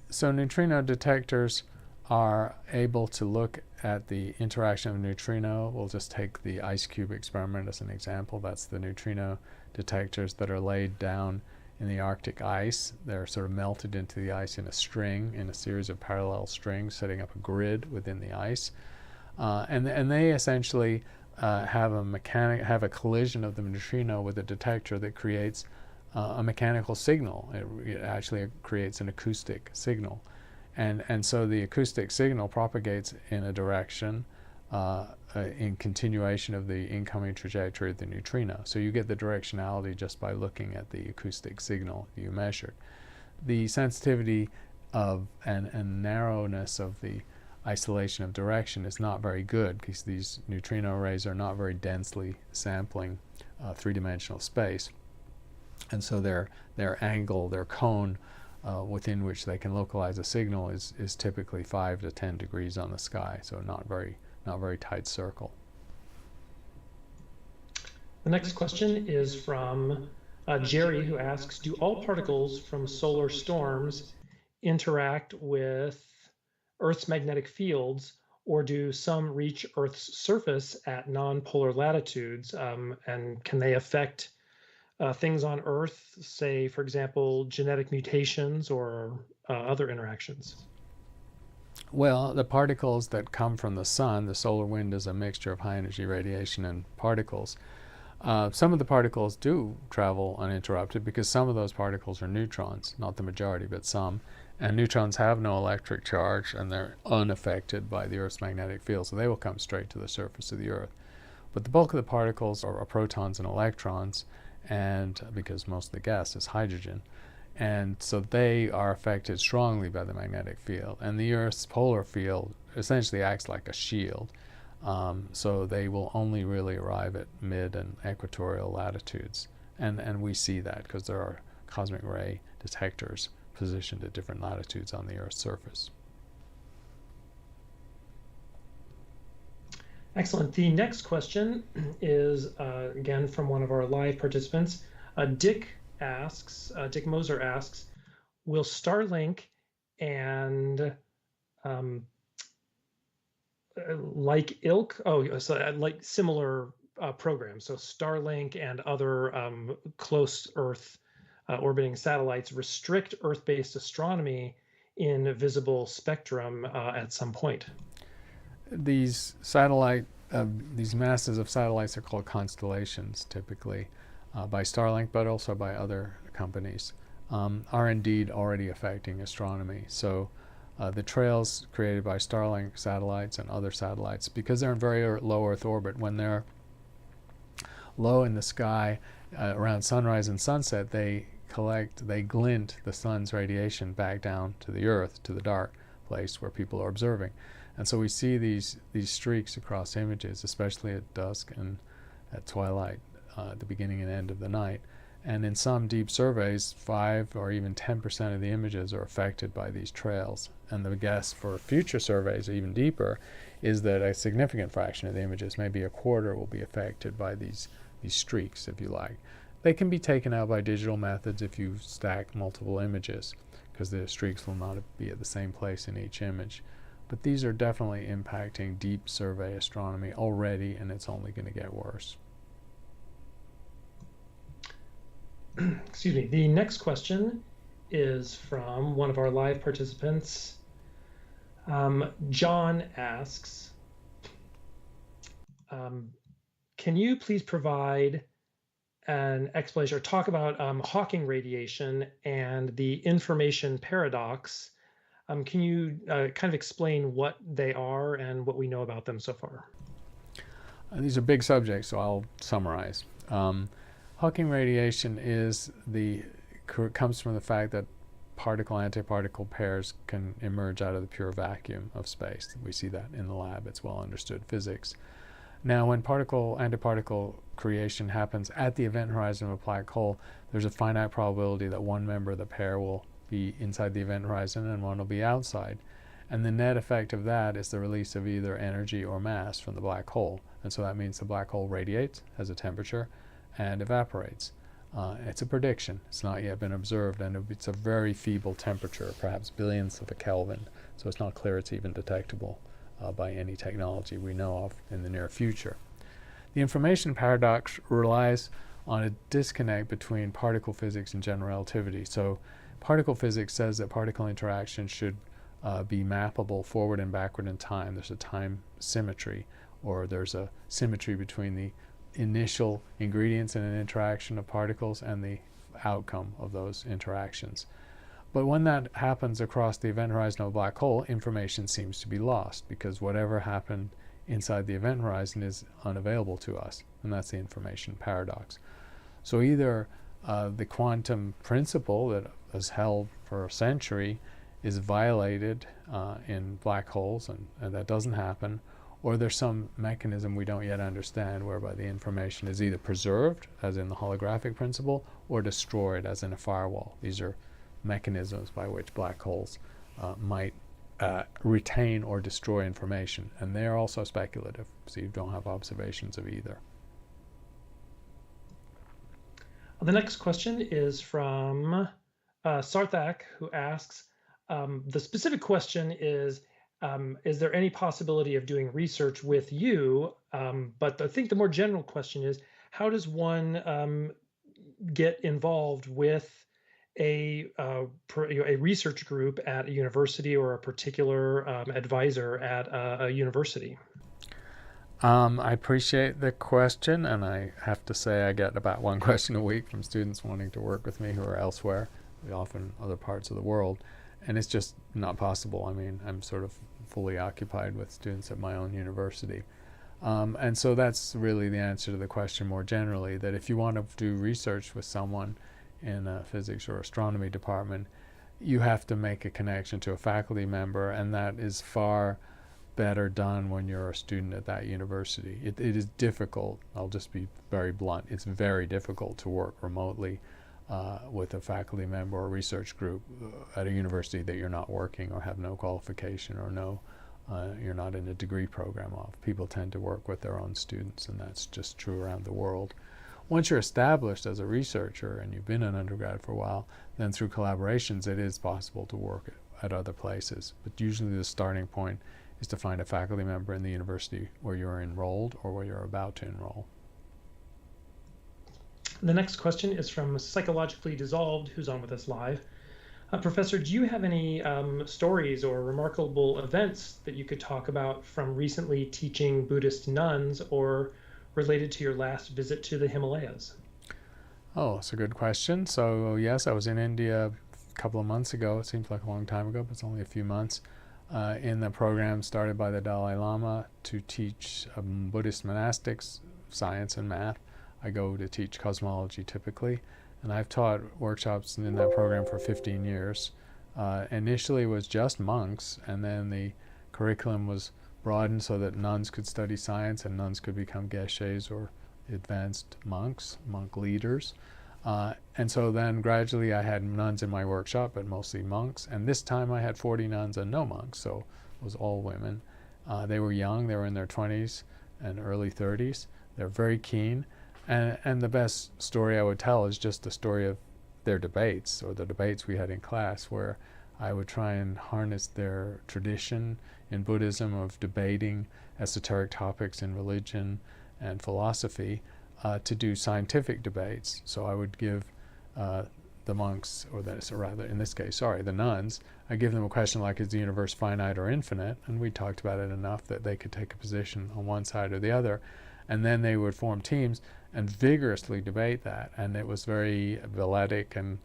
So neutrino detectors are able to look at the interaction of a neutrino. We'll just take the ice cube experiment as an example. That's the neutrino detectors that are laid down in the Arctic ice. They're sort of melted into the ice in a string, in a series of parallel strings, setting up a grid within the ice. And they essentially have a collision of the neutrino with a detector that creates a mechanical signal. It actually creates an acoustic signal. And so the acoustic signal propagates in a direction in continuation of the incoming trajectory of the neutrino. So you get the directionality just by looking at the acoustic signal you measured. The sensitivity of and narrowness of the isolation of direction is not very good because these neutrino arrays are not very densely sampling three-dimensional space. And so their angle, their cone within which they can localize a signal is typically 5 to 10 degrees on the sky, so not very not very tight circle. The next question is from Jerry, who asks, do all particles from solar storms interact with Earth's magnetic fields, or do some reach Earth's surface at non-polar latitudes? And can they affect things on Earth, say, for example, genetic mutations or other interactions? Well, the particles that come from the sun, the solar wind is a mixture of high energy radiation and particles. Some of the particles do travel uninterrupted because some of those particles are neutrons, not the majority, but some. And neutrons have no electric charge and they're unaffected by the Earth's magnetic field, so they will come straight to the surface of the Earth. But the bulk of the particles are protons and electrons, and because most of the gas is hydrogen. And so they are affected strongly by the magnetic field. And the Earth's polar field essentially acts like a shield. So they will only really arrive at mid and equatorial latitudes. And we see that because there are cosmic ray detectors positioned at different latitudes on the Earth's surface. Excellent. The next question is, again, from one of our live participants. Dick Moser asks, will Starlink and like similar programs, so Starlink and other close Earth orbiting satellites, restrict Earth-based astronomy in visible spectrum at some point? These masses of satellites are called constellations, typically by Starlink, but also by other companies, are indeed already affecting astronomy. So the trails created by Starlink satellites and other satellites, because they're in very low Earth orbit, when they're low in the sky around sunrise and sunset, they glint the sun's radiation back down to the Earth, to the dark place where people are observing. And so we see these streaks across images, especially at dusk and at twilight, the beginning and end of the night. And in some deep surveys, 5 or even 10% of the images are affected by these trails. And the guess for future surveys, even deeper, is that a significant fraction of the images, maybe a quarter, will be affected by these streaks, if you like. They can be taken out by digital methods if you stack multiple images, because the streaks will not be at the same place in each image. But these are definitely impacting deep survey astronomy already, and it's only going to get worse. Excuse me. The next question is from one of our live participants. John asks, can you please provide an explanation or talk about Hawking radiation and the information paradox? Can you kind of explain what they are and what we know about them so far? These are big subjects, so I'll summarize. Hawking radiation comes from the fact that particle-antiparticle pairs can emerge out of the pure vacuum of space. We see that in the lab. It's well understood physics. Now, when particle-antiparticle creation happens at the event horizon of a black hole, there's a finite probability that one member of the pair will be inside the event horizon and one will be outside. And the net effect of that is the release of either energy or mass from the black hole. And so that means the black hole radiates, has a temperature, and evaporates. It's a prediction. It's not yet been observed, and it's a very feeble temperature, perhaps billionths of a Kelvin. So it's not clear it's even detectable by any technology we know of in the near future. The information paradox relies on a disconnect between particle physics and general relativity. So particle physics says that particle interaction should be mappable forward and backward in time. There's a time symmetry, or there's a symmetry between the initial ingredients in an interaction of particles and the outcome of those interactions. But when that happens across the event horizon of a black hole, information seems to be lost, because whatever happened inside the event horizon is unavailable to us, and that's the information paradox. So either the quantum principle that has held for a century is violated in black holes, and that doesn't happen, or there's some mechanism we don't yet understand whereby the information is either preserved, as in the holographic principle, or destroyed, as in a firewall. These are mechanisms by which black holes might retain or destroy information, and they are also speculative, so you don't have observations of either. The next question is from Sarthak, who asks, the specific question is there any possibility of doing research with you? But I think the more general question is, how does one get involved with a research group at a university or a particular advisor at a university? I appreciate the question, and I have to say I get about one question a week from students wanting to work with me who are elsewhere, often other parts of the world, and it's just not possible. I mean, I'm sort of fully occupied with students at my own university. And so that's really the answer to the question more generally, that if you want to do research with someone in a physics or astronomy department, you have to make a connection to a faculty member, and that is far better done when you're a student at that university. It is difficult, I'll just be very blunt, it's very difficult to work remotely with a faculty member or research group at a university that you're not working or have no qualification or you're not in a degree program of. People tend to work with their own students, and that's just true around the world. Once you're established as a researcher and you've been an undergrad for a while, then through collaborations it is possible to work at other places. But usually the starting point is to find a faculty member in the university where you're enrolled or where you're about to enroll. The next question is from Psychologically Dissolved, who's on with us live. Professor, do you have any stories or remarkable events that you could talk about from recently teaching Buddhist nuns or related to your last visit to the Himalayas? Oh, it's a good question. So yes, I was in India a couple of months ago. It seems like a long time ago, but it's only a few months. In the program started by the Dalai Lama to teach Buddhist monastics science and math. I go to teach cosmology typically, and I've taught workshops in that program for 15 years. Initially it was just monks, and then the curriculum was broadened so that nuns could study science and nuns could become geshes or advanced monks, monk leaders. And so then gradually I had nuns in my workshop, but mostly monks. And this time I had 40 nuns and no monks, so it was all women. They were young, they were in their 20s and early 30s. They're very keen. And the best story I would tell is just the story of their debates, or the debates we had in class, where I would try and harness their tradition in Buddhism of debating esoteric topics in religion and philosophy to do scientific debates. So I would give the monks, or rather in this case, the nuns, I give them a question like, is the universe finite or infinite? And we talked about it enough that they could take a position on one side or the other. And then they would form teams and vigorously debate that. And it was very balletic and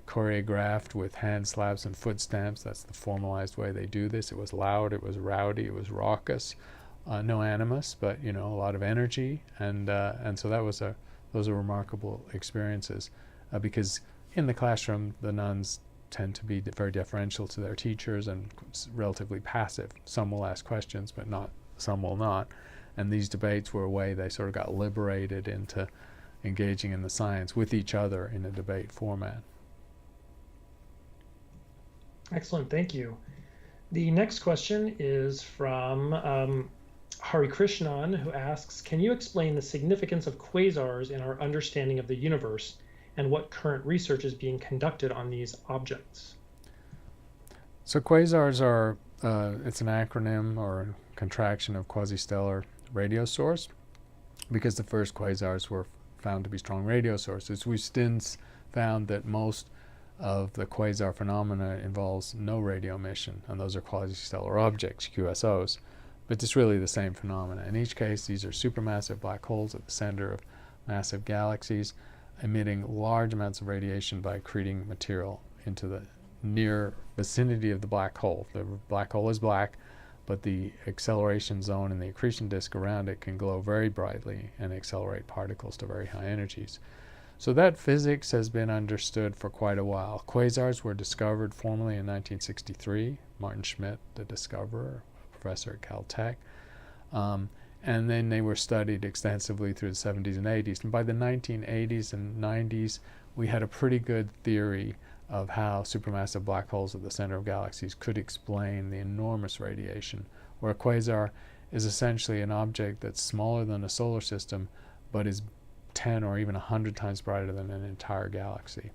choreographed with hand slaps and foot stamps. That's the formalized way they do this. It was loud, it was rowdy, it was raucous. No animus, but a lot of energy, and so those are remarkable experiences, because in the classroom the nuns tend to be very deferential to their teachers and relatively passive. Some will ask questions, but some will not. And these debates were a way they sort of got liberated into engaging in the science with each other in a debate format. Excellent, thank you. The next question is from Hari Krishnan, who asks, can you explain the significance of quasars in our understanding of the universe and what current research is being conducted on these objects? So quasars are, it's an acronym or a contraction of quasi-stellar radio source, because the first quasars were found to be strong radio sources. We've since found that most of the quasar phenomena involves no radio emission, and those are quasi-stellar objects, QSOs. But it's really the same phenomena. In each case, these are supermassive black holes at the center of massive galaxies, emitting large amounts of radiation by accreting material into the near vicinity of the black hole. The black hole is black, but the acceleration zone and the accretion disk around it can glow very brightly and accelerate particles to very high energies. So that physics has been understood for quite a while. Quasars were discovered formally in 1963. Martin Schmidt, the discoverer, professor at Caltech. And then they were studied extensively through the 70s and 80s. And by the 1980s and 90s, we had a pretty good theory of how supermassive black holes at the center of galaxies could explain the enormous radiation, where a quasar is essentially an object that's smaller than a solar system but is 10 or even 100 times brighter than an entire galaxy.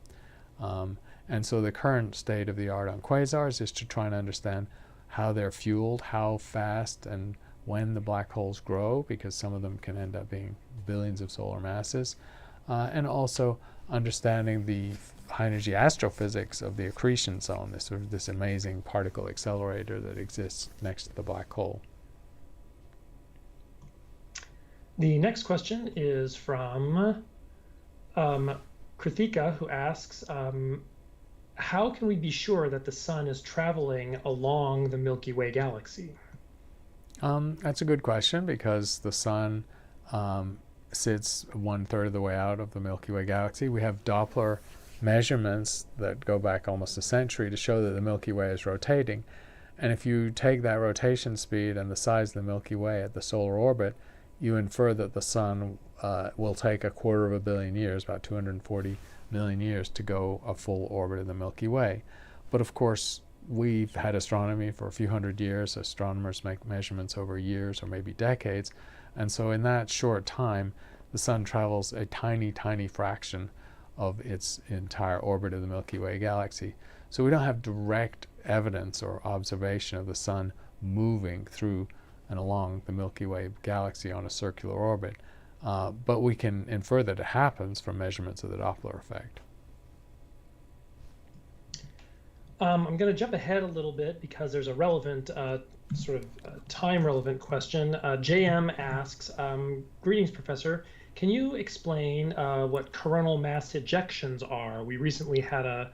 And so the current state of the art on quasars is to try and understand how they're fueled, how fast and when the black holes grow, because some of them can end up being billions of solar masses, and also understanding the high-energy astrophysics of the accretion zone, this amazing particle accelerator that exists next to the black hole. The next question is from Krithika, who asks, how can we be sure that the sun is traveling along the Milky Way galaxy? That's a good question, because the sun sits 1/3 of the way out of the Milky Way galaxy. We have Doppler measurements that go back almost a century to show that the Milky Way is rotating. And if you take that rotation speed and the size of the Milky Way at the solar orbit, you infer that the sun will take 250 million years, about 240 million years, to go a full orbit of the Milky Way. But of course, we've had astronomy for a few hundred years. Astronomers make measurements over years or maybe decades. And so in that short time, the sun travels a tiny, tiny fraction of its entire orbit of the Milky Way galaxy. So we don't have direct evidence or observation of the sun moving through and along the Milky Way galaxy on a circular orbit. But we can infer that it happens from measurements of the Doppler effect. I'm going to jump ahead a little bit because there's a relevant, time-relevant question. JM asks, greetings, Professor. Can you explain what coronal mass ejections are? We recently had a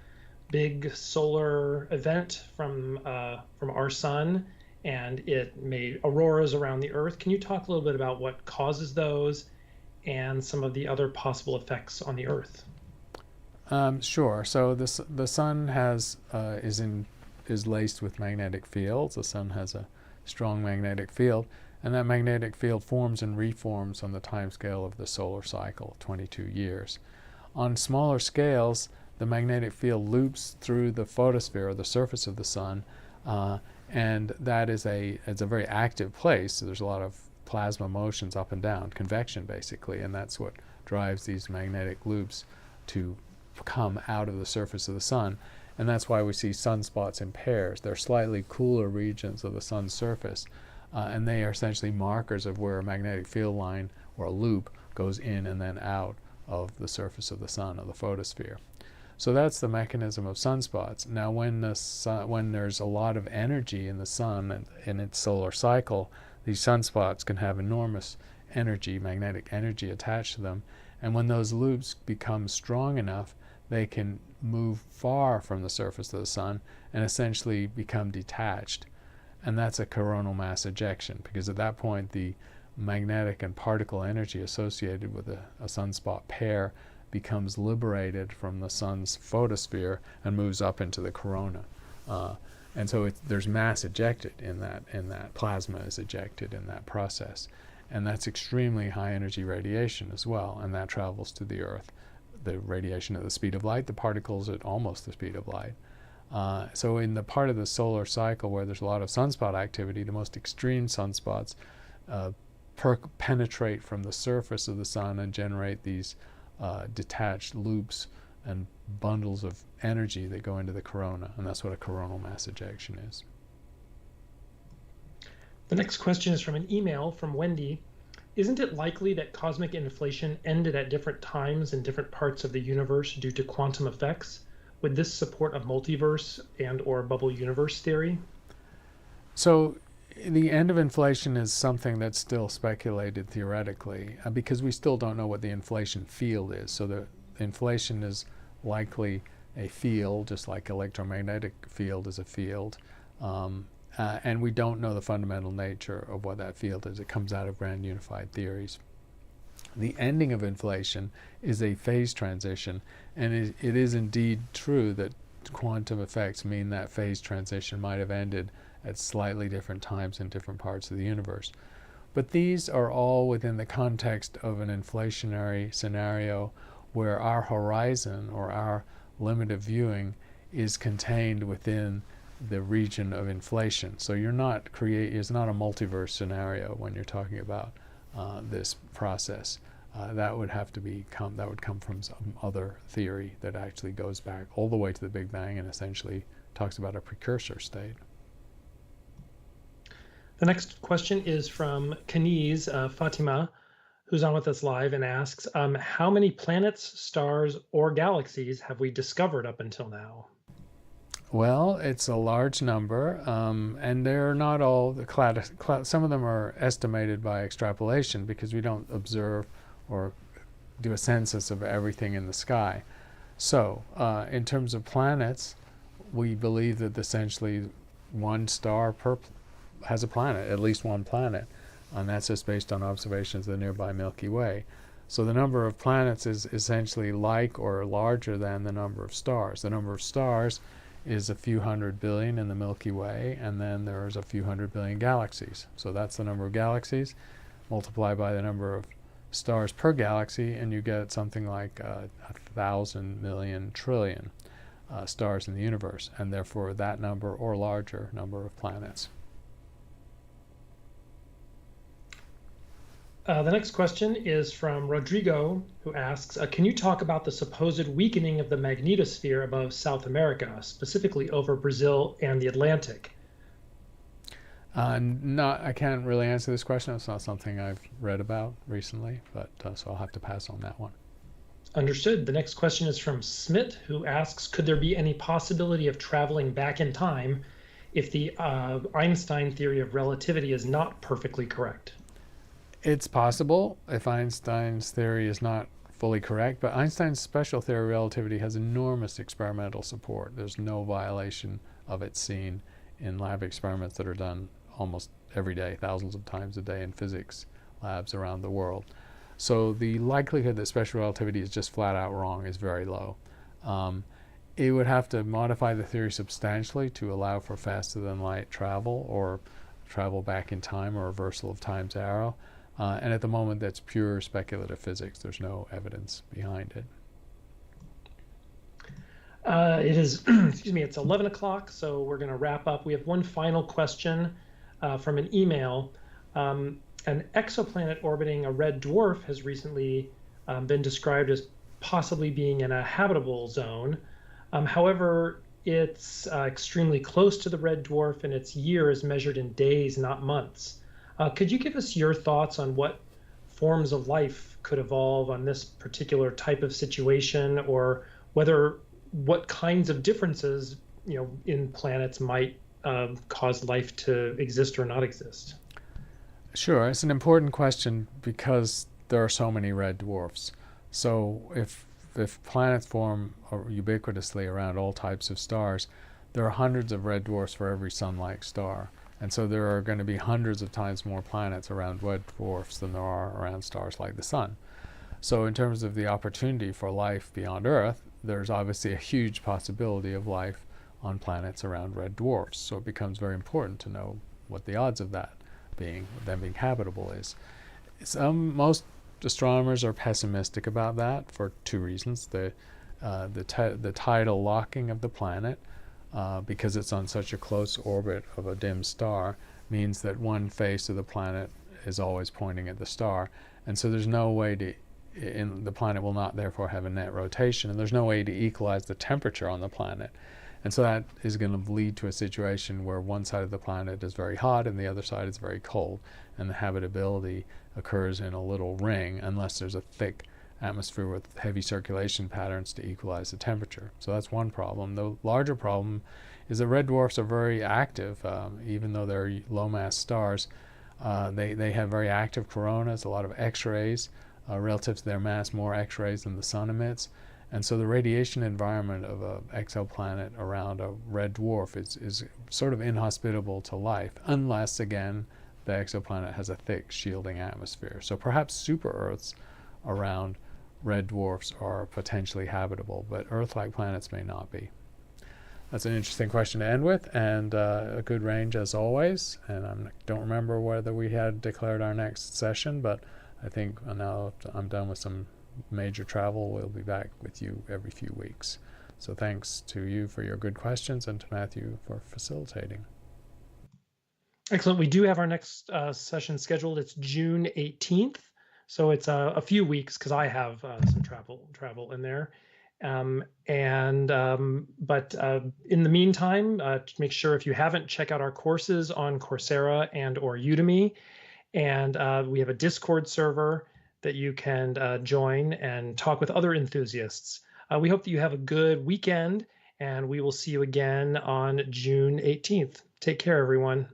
big solar event from our sun, and it made auroras around the Earth. Can you talk a little bit about what causes those and some of the other possible effects on the Earth? Sure. So the sun is laced with magnetic fields. The sun has a strong magnetic field, and that magnetic field forms and reforms on the time scale of the solar cycle, 22 years. On smaller scales, the magnetic field loops through the photosphere, or the surface of the sun, and that is it's a very active place. So there's a lot of plasma motions up and down, convection basically, and that's what drives these magnetic loops to come out of the surface of the sun. And that's why we see sunspots in pairs. They're slightly cooler regions of the sun's surface, and they are essentially markers of where a magnetic field line or a loop goes in and then out of the surface of the sun, or the photosphere. So that's the mechanism of sunspots. Now when there's a lot of energy in the sun and in its solar cycle, these sunspots can have enormous energy, magnetic energy attached to them. And when those loops become strong enough, they can move far from the surface of the sun and essentially become detached. And that's a coronal mass ejection, because at that point the magnetic and particle energy associated with a sunspot pair becomes liberated from the sun's photosphere and moves up into the corona. And so there's mass ejected in that plasma is ejected in that process. And that's extremely high energy radiation as well, and that travels to the Earth. The radiation at the speed of light, the particles at almost the speed of light. So in the part of the solar cycle where there's a lot of sunspot activity, the most extreme sunspots penetrate from the surface of the sun and generate these detached loops and bundles of energy that go into the corona, and that's what a coronal mass ejection is. The next question is from an email from Wendy. Isn't it likely that cosmic inflation ended at different times in different parts of the universe due to quantum effects? Would this support a multiverse and or bubble universe theory? So the end of inflation is something that's still speculated theoretically, because we still don't know what the inflation field is. So the inflation is likely a field, just like electromagnetic field is a field. And we don't know the fundamental nature of what that field is. It comes out of grand unified theories. The ending of inflation is a phase transition, and it is indeed true that quantum effects mean that phase transition might have ended at slightly different times in different parts of the universe. But these are all within the context of an inflationary scenario where our horizon, or our limited viewing is contained within the region of inflation. So you're not it's not a multiverse scenario when you're talking about this process. That would come from some other theory that actually goes back all the way to the Big Bang and essentially talks about a precursor state. The next question is from Kaniz Fatima, who's on with us live, and asks, how many planets, stars, or galaxies have we discovered up until now? Well, it's a large number, and they're not all some of them are estimated by extrapolation because we don't observe or do a census of everything in the sky. So, in terms of planets, we believe that essentially one star has a planet, at least one planet, and that's just based on observations of the nearby Milky Way. So the number of planets is essentially like or larger than the number of stars. The number of stars is a few hundred billion in the Milky Way, and then there's a few hundred billion galaxies. So that's the number of galaxies, multiply by the number of stars per galaxy, and you get something like 1,000 million trillion stars in the universe, and therefore that number or larger number of planets. The next question is from Rodrigo, who asks, can you talk about the supposed weakening of the magnetosphere above South America, specifically over Brazil and the Atlantic? I can't really answer this question. It's not something I've read about recently, but so I'll have to pass on that one. Understood. The next question is from Smith, who asks, could there be any possibility of traveling back in time if the Einstein theory of relativity is not perfectly correct? It's possible if Einstein's theory is not fully correct, but Einstein's special theory of relativity has enormous experimental support. There's no violation of it seen in lab experiments that are done almost every day, thousands of times a day in physics labs around the world. So the likelihood that special relativity is just flat out wrong is very low. It would have to modify the theory substantially to allow for faster than light travel or travel back in time or reversal of time's arrow. And at the moment, that's pure speculative physics. There's no evidence behind it. It is, excuse me, it's 11 o'clock, so we're going to wrap up. We have one final question from an email. An exoplanet orbiting a red dwarf has recently been described as possibly being in a habitable zone. However, it's extremely close to the red dwarf, and its year is measured in days, not months. Could you give us your thoughts on what forms of life could evolve on this particular type of situation, or what kinds of differences, in planets might cause life to exist or not exist? Sure, it's an important question because there are so many red dwarfs. So if planets form ubiquitously around all types of stars, there are hundreds of red dwarfs for every sun-like star. And so there are going to be hundreds of times more planets around red dwarfs than there are around stars like the Sun. So in terms of the opportunity for life beyond Earth, there's obviously a huge possibility of life on planets around red dwarfs. So it becomes very important to know what the odds of them being habitable is. Most astronomers are pessimistic about that for two reasons. The tidal locking of the planet, because it's on such a close orbit of a dim star, means that one face of the planet is always pointing at the star, and so there's no way the planet will not therefore have a net rotation, and there's no way to equalize the temperature on the planet. And so that is going to lead to a situation where one side of the planet is very hot and the other side is very cold, and the habitability occurs in a little ring unless there's a thick atmosphere with heavy circulation patterns to equalize the temperature. So that's one problem. The larger problem is that red dwarfs are very active, even though they're low-mass stars. They have very active coronas, a lot of X-rays, relative to their mass, more X-rays than the sun emits. And so the radiation environment of an exoplanet around a red dwarf is sort of inhospitable to life, unless, again, the exoplanet has a thick shielding atmosphere. So perhaps super-Earths around red dwarfs are potentially habitable, but Earth-like planets may not be. That's an interesting question to end with, and a good range as always. And I don't remember whether we had declared our next session, but I think now I'm done with some major travel. We'll be back with you every few weeks. So thanks to you for your good questions and to Matthew for facilitating. Excellent. We do have our next session scheduled. It's June 18th. So it's a few weeks because I have some travel in there. But in the meantime, make sure if you haven't, check out our courses on Coursera and or Udemy. And we have a Discord server that you can join and talk with other enthusiasts. We hope that you have a good weekend, and we will see you again on June 18th. Take care, everyone.